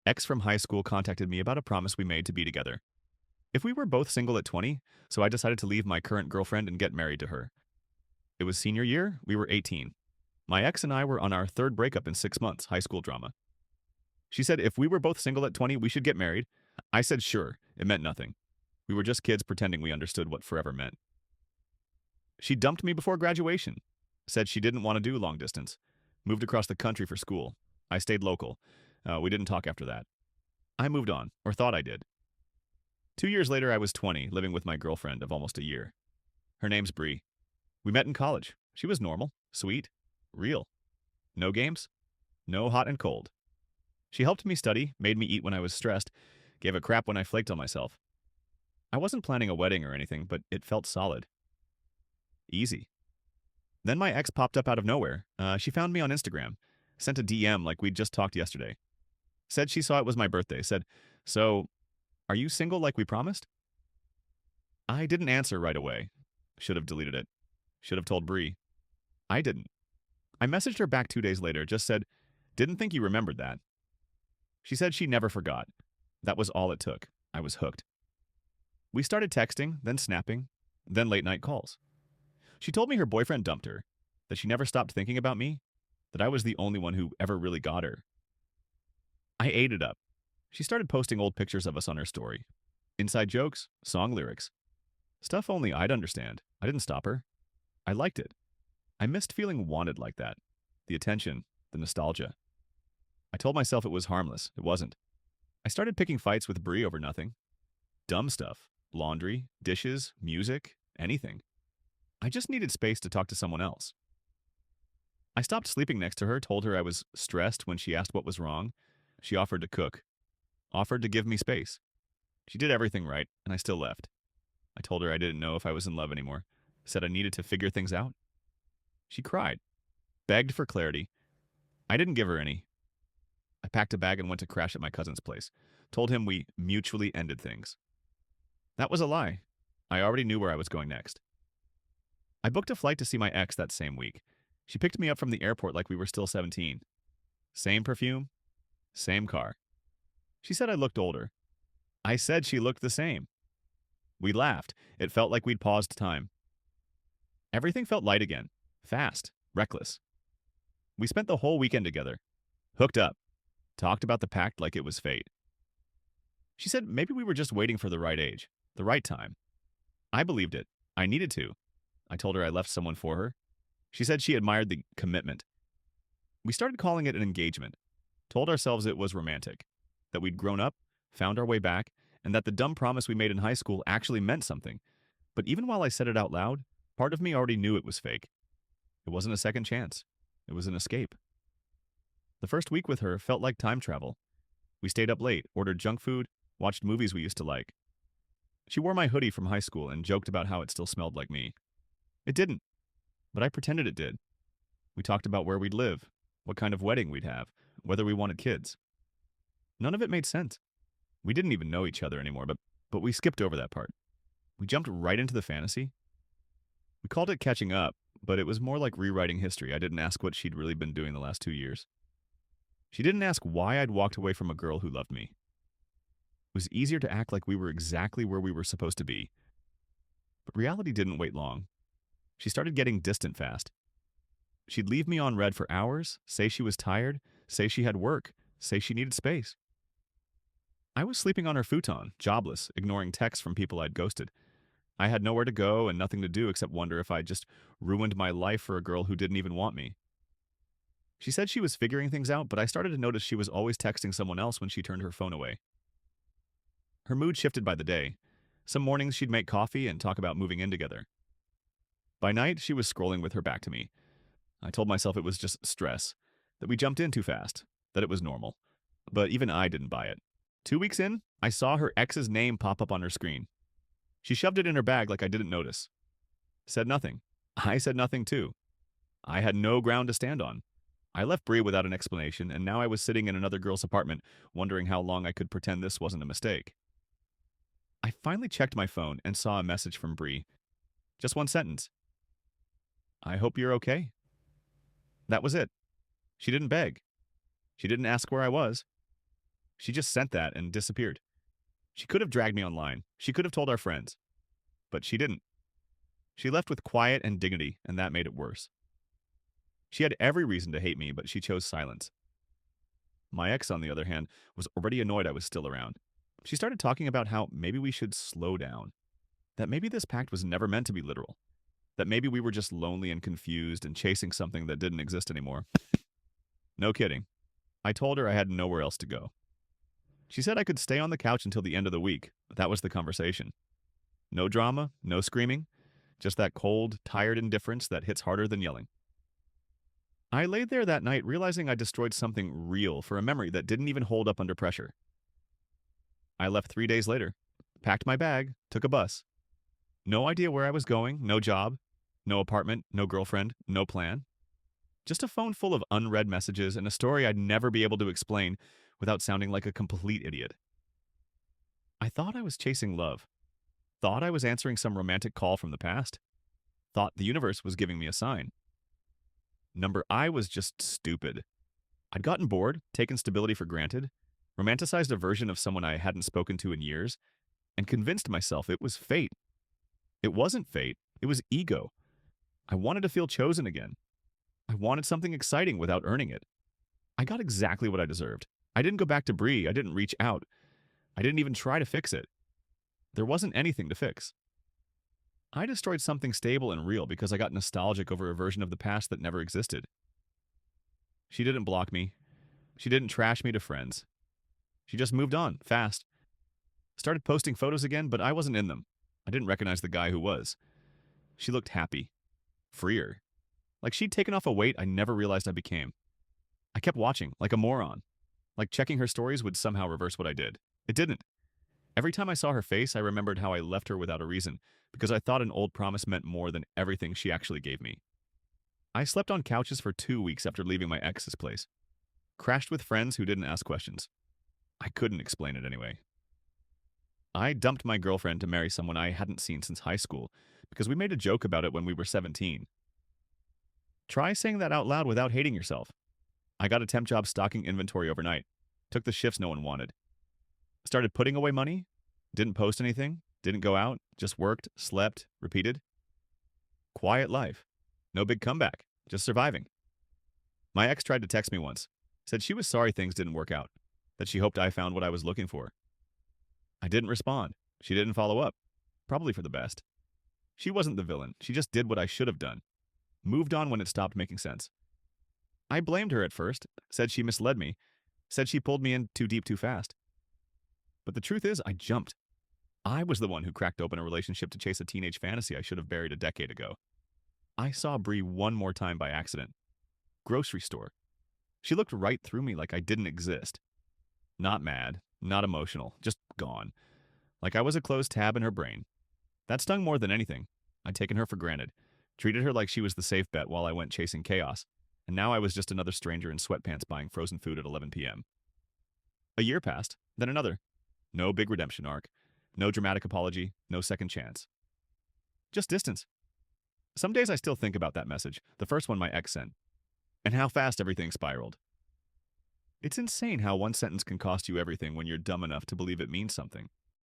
Ex from high school contacted me about a promise we made to be together. If we were both single at 20, so I decided to leave my current girlfriend and get married to her. It was senior year, we were 18. My ex and I were on our third breakup in 6 months, high school drama. She said if we were both single at 20, we should get married. I said sure, it meant nothing. We were just kids pretending we understood what forever meant. She dumped me before graduation, said she didn't want to do long distance, moved across the country for school. I stayed local. We didn't talk after that. I moved on, or thought I did. 2 years later, I was 20, living with my girlfriend of almost a year. Her name's Bree. We met in college. She was normal, sweet, real. No games, no hot and cold. She helped me study, made me eat when I was stressed, gave a crap when I flaked on myself. I wasn't planning a wedding or anything, but it felt solid. Easy. Then my ex popped up out of nowhere. She found me on Instagram, sent a DM like we'd just talked yesterday. Said she saw it was my birthday, said, "So, are you single like we promised?" I didn't answer right away. Should have deleted it. Should have told Bree. I didn't. I messaged her back 2 days later, just said, "Didn't think you remembered that." She said she never forgot. That was all it took. I was hooked. We started texting, then snapping, then late night calls. She told me her boyfriend dumped her, that she never stopped thinking about me, that I was the only one who ever really got her. I ate it up. She started posting old pictures of us on her story. Inside jokes, song lyrics. Stuff only I'd understand. I didn't stop her. I liked it. I missed feeling wanted like that. The attention, the nostalgia. I told myself it was harmless. It wasn't. I started picking fights with Bree over nothing. Dumb stuff. Laundry, dishes, music, anything. I just needed space to talk to someone else. I stopped sleeping next to her, told her I was stressed when she asked what was wrong. She offered to cook, offered to give me space. She did everything right, and I still left. I told her I didn't know if I was in love anymore, said I needed to figure things out. She cried, begged for clarity. I didn't give her any. I packed a bag and went to crash at my cousin's place, told him we mutually ended things. That was a lie. I already knew where I was going next. I booked a flight to see my ex that same week. She picked me up from the airport like we were still 17. Same perfume, same car. She said I looked older. I said she looked the same. We laughed. It felt like we'd paused time. Everything felt light again, fast, reckless. We spent the whole weekend together, hooked up, talked about the pact like it was fate. She said maybe we were just waiting for the right age, the right time. I believed it. I needed to. I told her I left someone for her. She said she admired the commitment. We started calling it an engagement, told ourselves it was romantic, that we'd grown up, found our way back, and that the dumb promise we made in high school actually meant something. But even while I said it out loud, part of me already knew it was fake. It wasn't a second chance. It was an escape. The first week with her felt like time travel. We stayed up late, ordered junk food, watched movies we used to like. She wore my hoodie from high school and joked about how it still smelled like me. It didn't, but I pretended it did. We talked about where we'd live, what kind of wedding we'd have, whether we wanted kids. None of it made sense. We didn't even know each other anymore, but we skipped over that part. We jumped right into the fantasy. We called it catching up, but it was more like rewriting history. I didn't ask what she'd really been doing the last 2 years. She didn't ask why I'd walked away from a girl who loved me. It was easier to act like we were exactly where we were supposed to be. But reality didn't wait long. She started getting distant fast. She'd leave me on red for hours, say she was tired, say she had work, say she needed space. I was sleeping on her futon, jobless, ignoring texts from people I'd ghosted. I had nowhere to go and nothing to do except wonder if I'd just ruined my life for a girl who didn't even want me. She said she was figuring things out, but I started to notice she was always texting someone else when she turned her phone away. Her mood shifted by the day. Some mornings she'd make coffee and talk about moving in together. By night, she was scrolling with her back to me. I told myself it was just stress, that we jumped in too fast, that it was normal. But even I didn't buy it. 2 weeks in, I saw her ex's name pop up on her screen. She shoved it in her bag like I didn't notice. Said nothing. I said nothing too. I had no ground to stand on. I left Bree without an explanation, and now I was sitting in another girl's apartment, wondering how long I could pretend this wasn't a mistake. I finally checked my phone and saw a message from Bree. Just one sentence. "I hope you're okay." That was it. She didn't beg. She didn't ask where I was. She just sent that and disappeared. She could have dragged me online. She could have told our friends. But she didn't. She left with quiet and dignity, and that made it worse. She had every reason to hate me, but she chose silence. My ex, on the other hand, was already annoyed I was still around. She started talking about how maybe we should slow down, that maybe this pact was never meant to be literal, that maybe we were just lonely and confused and chasing something that didn't exist anymore. No kidding. I told her I had nowhere else to go. She said I could stay on the couch until the end of the week, but that was the conversation. No drama, no screaming, just that cold, tired indifference that hits harder than yelling. I laid there that night realizing I destroyed something real for a memory that didn't even hold up under pressure. I left 3 days later, packed my bag, took a bus. No idea where I was going, no job, no apartment, no girlfriend, no plan. Just a phone full of unread messages and a story I'd never be able to explain without sounding like a complete idiot. I thought I was chasing love. Thought I was answering some romantic call from the past. Thought the universe was giving me a sign. Number I was just stupid. I'd gotten bored, taken stability for granted, romanticized a version of someone I hadn't spoken to in years, and convinced myself it was fate. It wasn't fate, it was ego. I wanted to feel chosen again. I wanted something exciting without earning it. I got exactly what I deserved. I didn't go back to Bree, I didn't reach out. I didn't even try to fix it. There wasn't anything to fix. I destroyed something stable and real because I got nostalgic over a version of the past that never existed. She didn't block me. She didn't trash me to friends. She just moved on, fast. Started posting photos again, but I wasn't in them. I didn't recognize the guy who was. She looked happy. Freer. Like she'd taken off a weight I never realized I became. I kept watching, like a moron. Like checking her stories would somehow reverse what I did. It didn't. Every time I saw her face, I remembered how I left her without a reason, because I thought an old promise meant more than everything she actually gave me. I slept on couches for 2 weeks after leaving my ex's place. Crashed with friends who didn't ask questions. I couldn't explain it anyway. I dumped my girlfriend to marry someone I hadn't seen since high school, because we made a joke about it when we were 17. Try saying that out loud without hating yourself. I got a temp job stocking inventory overnight. Took the shifts no one wanted. Started putting away money. Didn't post anything. Didn't go out. Just worked, slept, repeated. Quiet life. No big comeback. Just surviving. My ex tried to text me once. Said she was sorry things didn't work out. That she hoped I found what I was looking for. I didn't respond. She didn't follow up. Probably for the best. She wasn't the villain. She just did what I should have done. Moved on when it stopped making sense. I blamed her at first. Said she misled me. Said she pulled me in too deep too fast. But the truth is, I jumped. I was the one who cracked open a relationship to chase a teenage fantasy I should have buried a decade ago. I saw Bree one more time by accident. Grocery store. She looked right through me like I didn't exist. Not mad, not emotional, just gone. Like I was a closed tab in her brain. That stung more than anything. I'd taken her for granted, treated her like she was the safe bet while I went chasing chaos, and now I was just another stranger in sweatpants buying frozen food at 11 p.m. A year passed, then another. No big redemption arc. No dramatic apology. No second chance. Just distance. Some days I still think about that message, the first one my ex sent, and how fast everything spiraled. It's insane how one sentence can cost you everything when you're dumb enough to believe it means something.